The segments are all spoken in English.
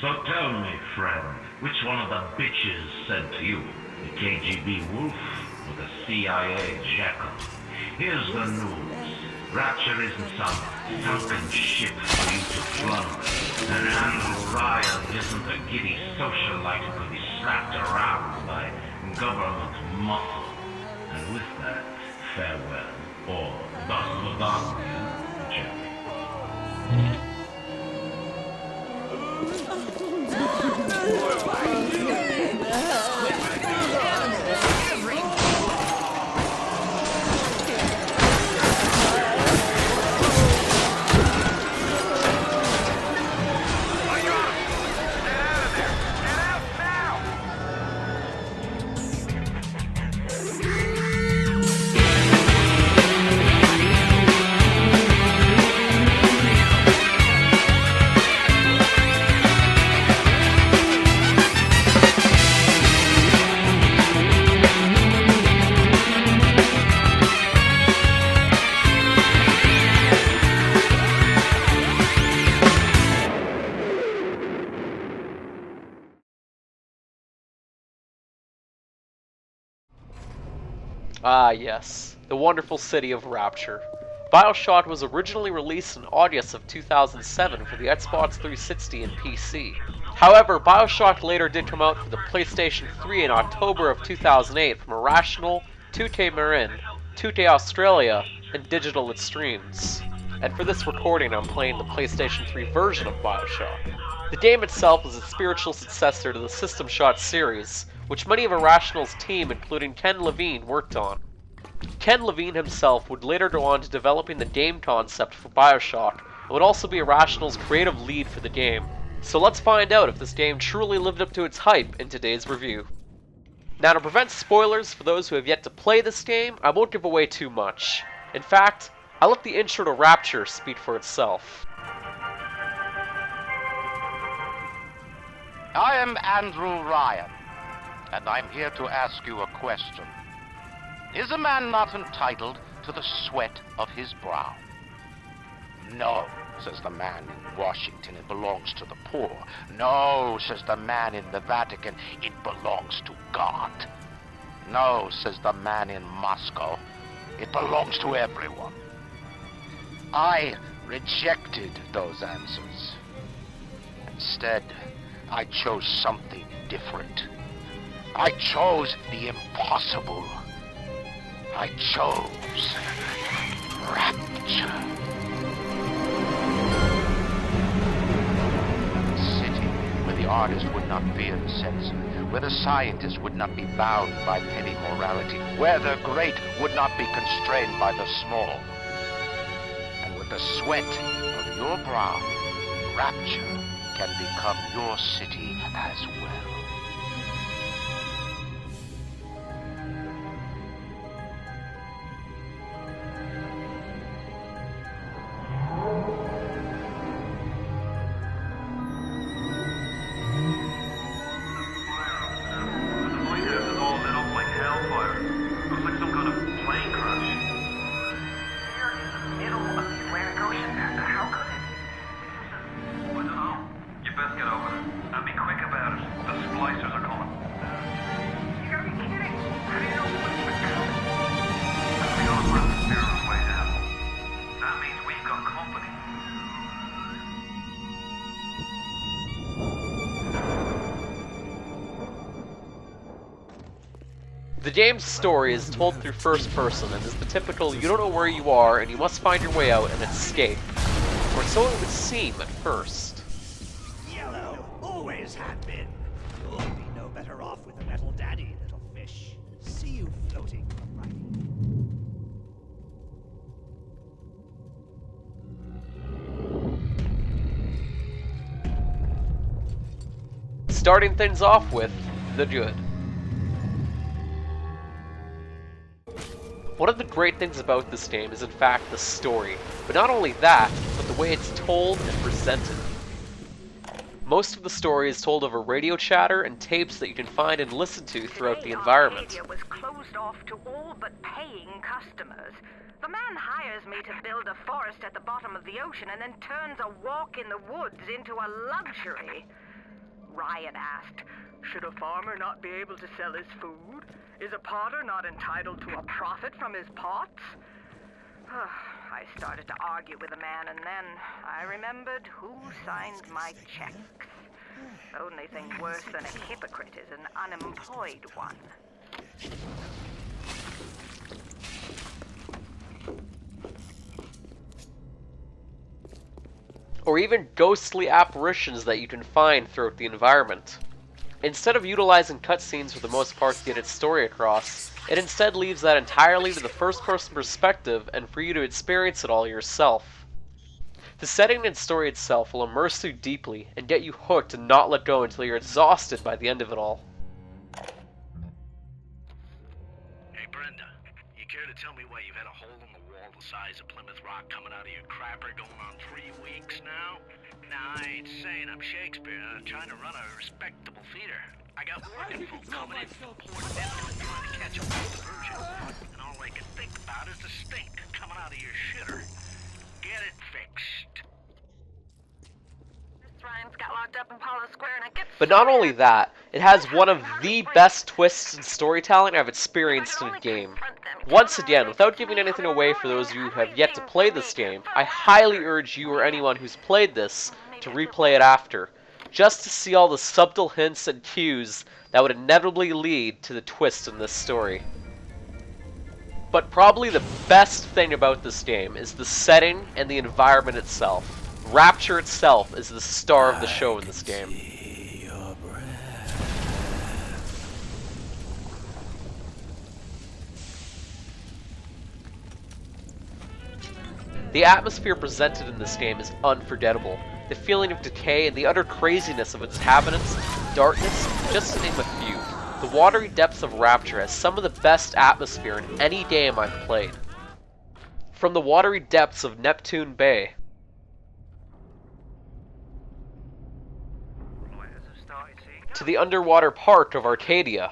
So tell me, friend, which one of the bitches sent you? The KGB wolf or the CIA jackal? Here's the news. Rapture isn't some sunken ship for you to plunder. And Andrew Ryan isn't a giddy socialite who could be slapped around by government muscle. And with that, farewell, or thus Ladaglia, Jerry. Ah yes, the wonderful city of Rapture. Bioshock was originally released in August of 2007 for the Xbox 360 and PC. However, Bioshock later did come out for the PlayStation 3 in October of 2008 from Irrational, Tute Marin, Tute Australia, and Digital Extremes. And for this recording I'm playing the PlayStation 3 version of Bioshock. The game itself is a spiritual successor to the System Shock series, which many of Irrational's team, including Ken Levine, worked on. Ken Levine himself would later go on to developing the game concept for Bioshock, and would also be Irrational's creative lead for the game. So let's find out if this game truly lived up to its hype in today's review. Now, to prevent spoilers for those who have yet to play this game, I won't give away too much. In fact, I'll let the intro to Rapture speak for itself. I am Andrew Ryan, and I'm here to ask you a question. Is a man not entitled to the sweat of his brow? No, says the man in Washington, it belongs to the poor. No, says the man in the Vatican, it belongs to God. No, says the man in Moscow, it belongs to everyone. I rejected those answers. Instead, I chose something different. I chose the impossible. I chose Rapture. A city where the artist would not fear the censor, where the scientist would not be bound by petty morality, where the great would not be constrained by the small. And with the sweat of your brow, Rapture can become your city as well. The game's story is told through first person and is the typical you don't know where you are and you must find your way out and escape. Or so it would seem at first. Yellow, always had been. You'll be no better off with a metal daddy, little fish. See you floating right. Starting things off with the good. One of the great things about this game is in fact the story, but not only that, but the way it's told and presented. Most of the story is told over radio chatter and tapes that you can find and listen to throughout the environment. Today, was closed off to all but paying customers. The man hires me to build a forest at the bottom of the ocean and then turns a walk in the woods into a luxury. Ryan asked, should a farmer not be able to sell his food? Is a potter not entitled to a profit from his pots? I started to argue with the man, and then I remembered who signed my checks. The only thing worse than a hypocrite is an unemployed one. Or even ghostly apparitions that you can find throughout the environment. Instead of utilizing cutscenes for the most part to get its story across, it instead leaves that entirely to the first-person perspective and for you to experience it all yourself. The setting and story itself will immerse you deeply and get you hooked and not let go until you're exhausted by the end of it all. Hey Brenda, you care to tell me why you've had a hole in the wall the size of Plymouth Rock coming out of your crapper going on 3 weeks now? Nah, I ain't saying I'm Shakespeare. I'm trying to run a respectable theater. I got working folk coming in from Port Denton trying to catch up with the Virgin. And all I can think about is the stink coming out of your shitter. Get it fixed. Ryan's got locked up in Palo Square and I get But not only that, it has one of the best twists in storytelling I've experienced in a game. Once again, without giving anything away for those of you who have yet to play this game, I highly urge you or anyone who's played this to replay it after, just to see all the subtle hints and cues that would inevitably lead to the twist in this story. But probably the best thing about this game is the setting and the environment itself. Rapture itself is the star of the show in this game. The atmosphere presented in this game is unforgettable. The feeling of decay and the utter craziness of its inhabitants, darkness, just to name a few. The watery depths of Rapture has some of the best atmosphere in any game I've played. From the watery depths of Neptune Bay, to the underwater park of Arcadia,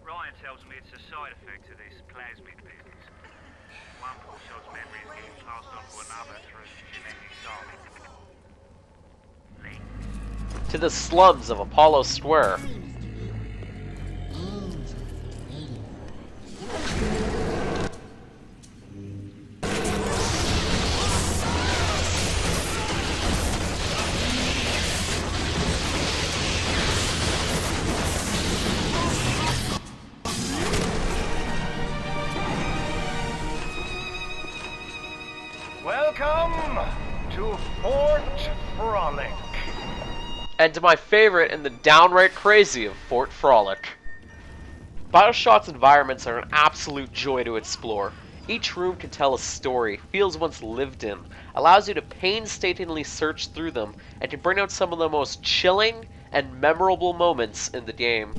Ryan tells me it's a side effect of this plasmid business. One person's memories getting passed on to another through genetic signing. to the slums of Apollo Square, Welcome to Fort Frolic. and to my favorite and the downright crazy of Fort Frolic. Bioshock's environments are an absolute joy to explore. Each room can tell a story, feels once lived in, allows you to painstakingly search through them, and can bring out some of the most chilling and memorable moments in the game.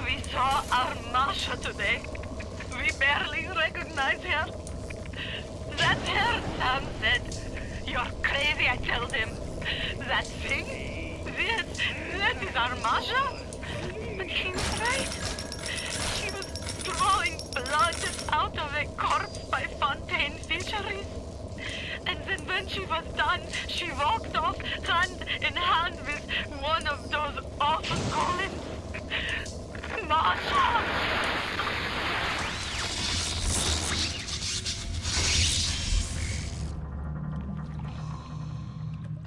We saw our Masha today. We barely recognize her. That's her, Sam said. You're crazy, I told him. That thing? That is our Masha? But he was right. She was drawing blood out of a corpse by Fontaine Fisheries. And then when she was done, she walked off hand in hand with one of those awful golems. Masha!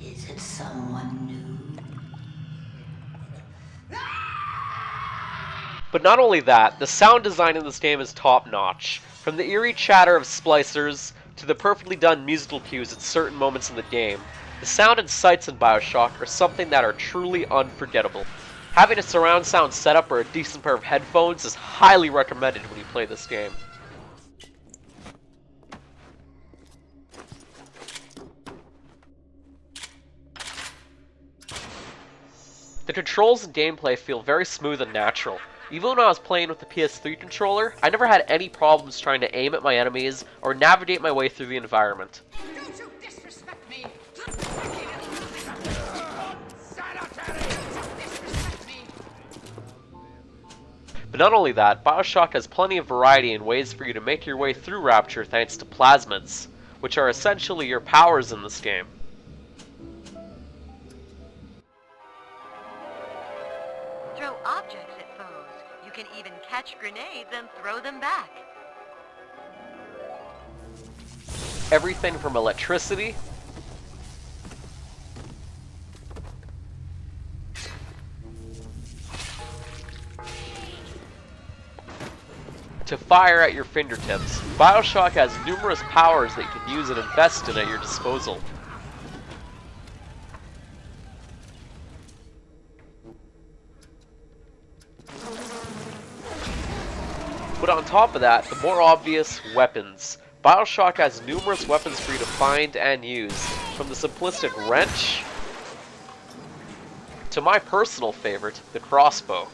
Is it someone new? But not only that, the sound design in this game is top-notch. From the eerie chatter of splicers to the perfectly done musical cues at certain moments in the game, the sound and sights in Bioshock are something that are truly unforgettable. Having a surround sound setup or a decent pair of headphones is highly recommended when you play this game. The controls and gameplay feel very smooth and natural. Even when I was playing with the PS3 controller, I never had any problems trying to aim at my enemies or navigate my way through the environment. Don't you disrespect me! But not only that, Bioshock has plenty of variety and ways for you to make your way through Rapture thanks to plasmids, which are essentially your powers in this game. Throw objects at foes. You can even catch grenades and throw them back. Everything from electricity to fire at your fingertips. Bioshock has numerous powers that you can use and invest in at your disposal. But on top of that, the more obvious, weapons. Bioshock has numerous weapons for you to find and use, from the simplistic wrench to my personal favorite, the crossbow.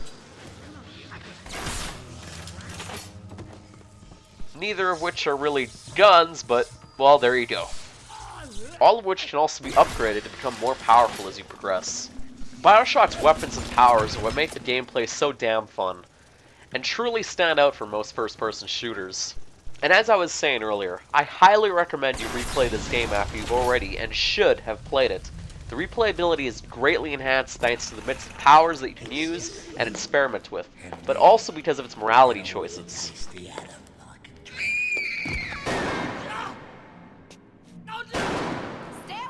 Neither of which are really guns, but, well, there you go. All of which can also be upgraded to become more powerful as you progress. Bioshock's weapons and powers are what make the gameplay so damn fun, and truly stand out from most first-person shooters. And as I was saying earlier, I highly recommend you replay this game after you've already and should have played it. The replayability is greatly enhanced thanks to the mix of powers that you can use and experiment with, but also because of its morality choices. Stay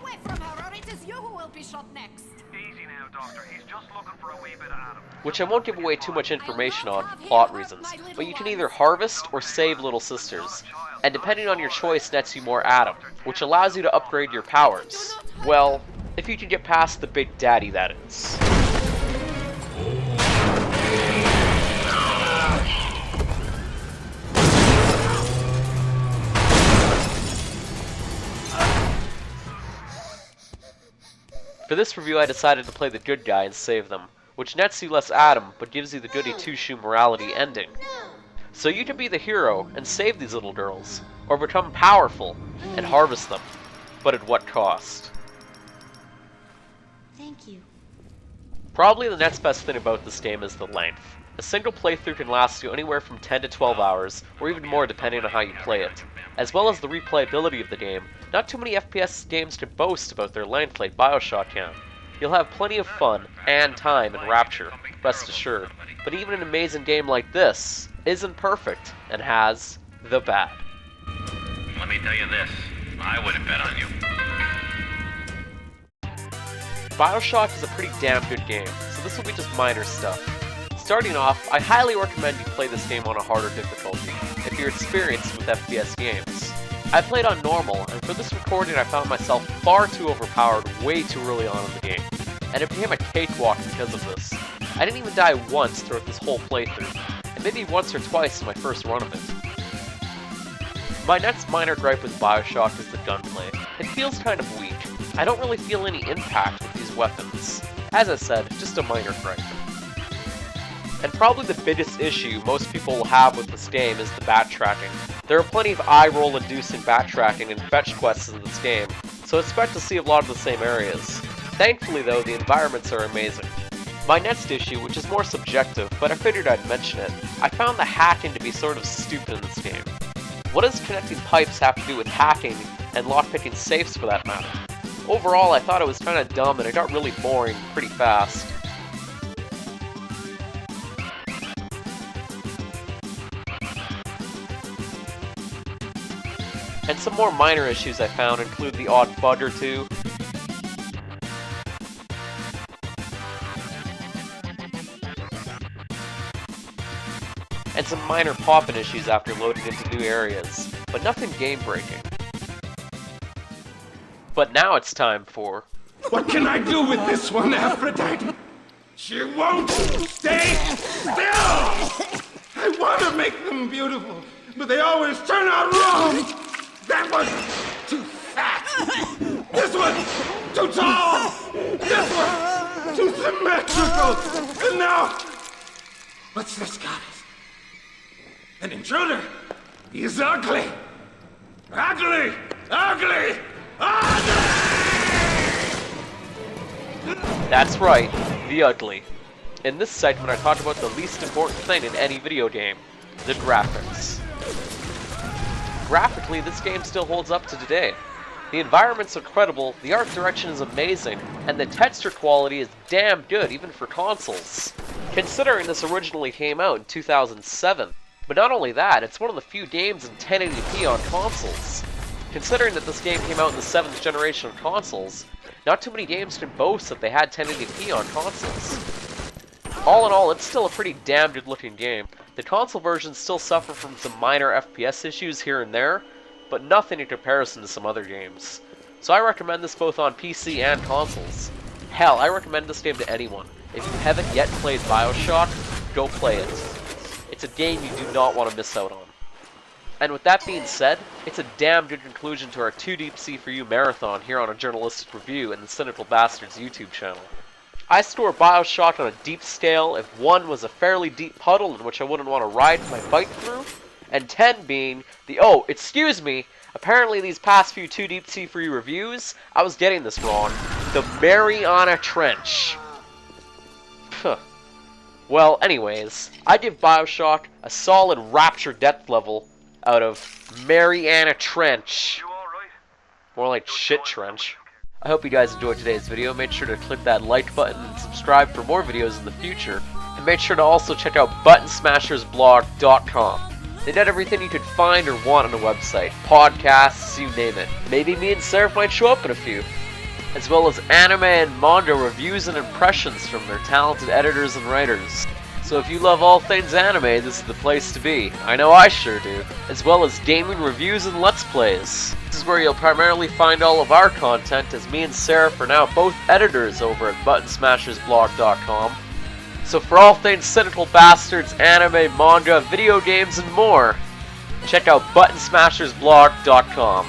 away from her, or it is you who will be shot next. Easy now, Doctor. He's just looking for a wee bit of Adam. Which I won't give away too much information on for plot reasons, but you can either harvest or save little sisters, and depending on your choice nets you more Adam, which allows you to upgrade your powers. Well, if you can get past the Big Daddy, that is. For this review I decided to play the good guy and save them, which nets you less Adam, but gives you the goody two-shoe morality ending. So you can be the hero and save these little girls, or become powerful and harvest them, but at what cost? Thank you. Probably the next best thing about this game is the length. A single playthrough can last you anywhere from 10 to 12 hours, or even more depending on how you play it. As well as the replayability of the game, not too many FPS games can boast about their length like Bioshock can. You'll have plenty of fun and time in Rapture, rest assured, but even an amazing game like this isn't perfect and has the bad. Let me tell you this, I wouldn't bet on you. Bioshock is a pretty damn good game, so this will be just minor stuff. Starting off, I highly recommend you play this game on a harder difficulty, if you're experienced with FPS games. I played on normal, and for this recording I found myself far too overpowered way too early on in the game, and it became a cakewalk because of this. I didn't even die once throughout this whole playthrough, and maybe once or twice in my first run of it. My next minor gripe with Bioshock is the gunplay. It feels kind of weak. I don't really feel any impact with these weapons. As I said, just a minor gripe. And probably the biggest issue most people will have with this game is the backtracking. There are plenty of eye-roll inducing backtracking and fetch quests in this game, so expect to see a lot of the same areas. Thankfully though, the environments are amazing. My next issue, which is more subjective, but I figured I'd mention it, I found the hacking to be sort of stupid in this game. What does connecting pipes have to do with hacking and lockpicking safes for that matter? Overall, I thought it was kinda dumb and it got really boring pretty fast. And some more minor issues I found include the odd bug or two, and some minor pop-in issues after loading into new areas, but nothing game-breaking. But now it's time for... What can I do with this one, Aphrodite? She won't stay still! I want to make them beautiful, but they always turn out wrong! That was too fat! This one too tall! This one too symmetrical! And now, what's this, goddess? An intruder! He's ugly! Ugly! Ugly! Ugly! That's right, the ugly. In this segment, I talked about the least important thing in any video game, the graphics. Graphically, this game still holds up to today. The environments are incredible, the art direction is amazing, and the texture quality is damn good even for consoles. Considering this originally came out in 2007. But not only that, it's one of the few games in 1080p on consoles. Considering that this game came out in the 7th generation of consoles, not too many games can boast that they had 1080p on consoles. All in all, it's still a pretty damn good looking game. The console versions still suffer from some minor FPS issues here and there, but nothing in comparison to some other games. So I recommend this both on PC and consoles. Hell, I recommend this game to anyone. If you haven't yet played Bioshock, go play it. It's a game you do not want to miss out on. And with that being said, it's a damn good conclusion to our 2 Deep Sea for You marathon here on a journalistic review in the Cynical Bastards YouTube channel. I score Bioshock on a deep scale if 1 was a fairly deep puddle in which I wouldn't want to ride my bike through, and 10 being the, oh, excuse me, apparently these past few 2 Deep Sea for You reviews, I was getting this wrong, the Mariana Trench. Well, anyways, I give Bioshock a solid Rapture depth level out of Mariana Trench. More like shit trench. I hope you guys enjoyed today's video. Make sure to click that like button and subscribe for more videos in the future. And make sure to also check out buttonsmashersblog.com. They did everything you could find or want on the website. Podcasts, you name it. Maybe me and Surf might show up in a few. As well as anime and manga reviews and impressions from their talented editors and writers. So if you love all things anime, this is the place to be. I know I sure do. As well as gaming reviews and let's plays. This is where you'll primarily find all of our content, as me and Seraph are now both editors over at buttonsmashersblog.com. So for all things Cynical Bastards, anime, manga, video games, and more, check out buttonsmashersblog.com.